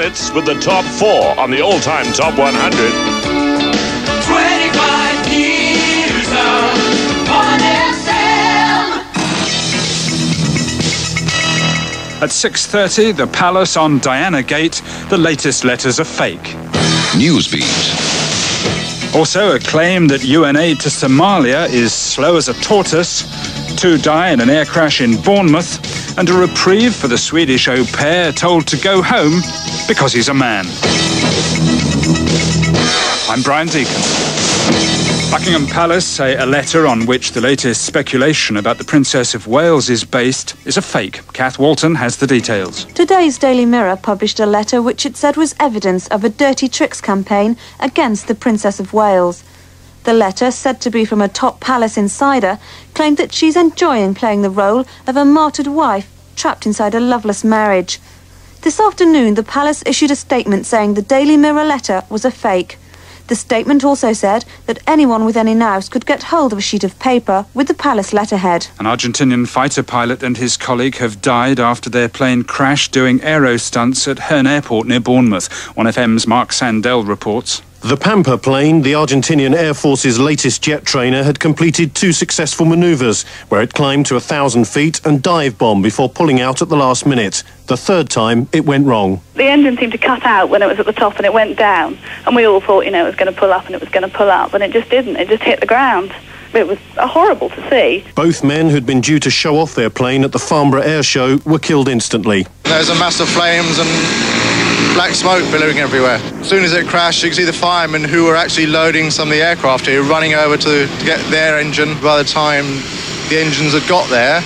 It's with the top 4 on the all-time top 100. 25 years on FM. At 6:30, the palace on Diana Gate, the latest letters are fake. Newsbeat. Also, a claim that UN aid to Somalia is slow as a tortoise, 2 die in an air crash in Bournemouth, and a reprieve for the Swedish au pair told to go home because he's a man. I'm Brian Deacon. Buckingham Palace say a letter on which the latest speculation about the Princess of Wales is based is a fake. Kath Walton has the details. Today's Daily Mirror published a letter which it said was evidence of a dirty tricks campaign against the Princess of Wales. The letter, said to be from a top palace insider, claimed that she's enjoying playing the role of a martyred wife trapped inside a loveless marriage. This afternoon, the palace issued a statement saying the Daily Mirror letter was a fake. The statement also said that anyone with any nous could get hold of a sheet of paper with the palace letterhead. An Argentinian fighter pilot and his colleague have died after their plane crashed doing aero stunts at Herne Airport near Bournemouth. 1FM's Mark Sandell reports. The Pampa plane, the Argentinian Air Force's latest jet trainer, had completed 2 successful manoeuvres, where it climbed to 1,000 feet and dive-bombed before pulling out at the last minute. The third time, it went wrong. The engine seemed to cut out when it was at the top and it went down. And we all thought, it was going to pull up and it was going to pull up. And it just didn't. It just hit the ground. It was horrible to see. Both men who'd been due to show off their plane at the Farnborough Air Show were killed instantly. There's a mass of flames and black smoke billowing everywhere. As soon as it crashed, you could see the firemen who were actually loading some of the aircraft here running over to get their engine. By the time the engines had got there,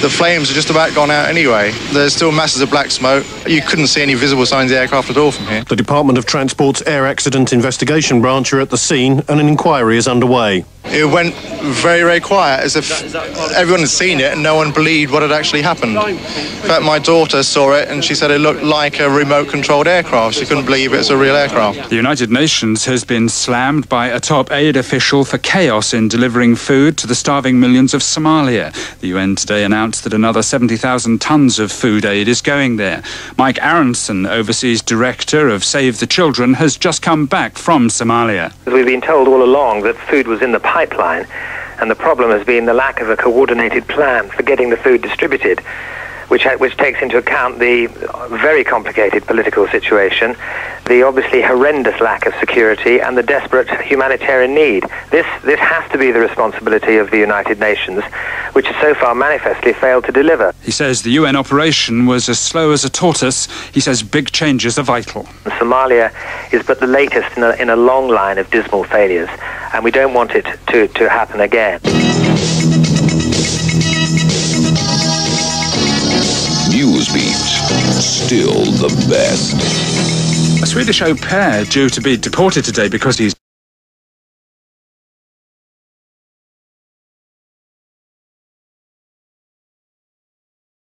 the flames had just about gone out anyway. There's still masses of black smoke. You couldn't see any visible signs of the aircraft at all from here. The Department of Transport's Air Accident Investigation Branch are at the scene and an inquiry is underway. It went very, very quiet, as if everyone had seen it and no one believed what had actually happened. In fact, my daughter saw it and she said it looked like a remote-controlled aircraft. She couldn't believe it's a real aircraft. The United Nations has been slammed by a top aid official for chaos in delivering food to the starving millions of Somalia. The UN today announced that another 70,000 tonnes of food aid is going there. Mike Aronson, overseas director of Save the Children, has just come back from Somalia. We've been told all along that food was in the pipeline, and the problem has been the lack of a coordinated plan for getting the food distributed, which takes into account the very complicated political situation, the obviously horrendous lack of security, and the desperate humanitarian need. This has to be the responsibility of the United Nations, which has so far manifestly failed to deliver. He says the UN operation was as slow as a tortoise. He says big changes are vital. Somalia is but the latest in a long line of dismal failures, and we don't want it to happen again. Newsbeat. Still the best. A Swedish au pair due to be deported today because he's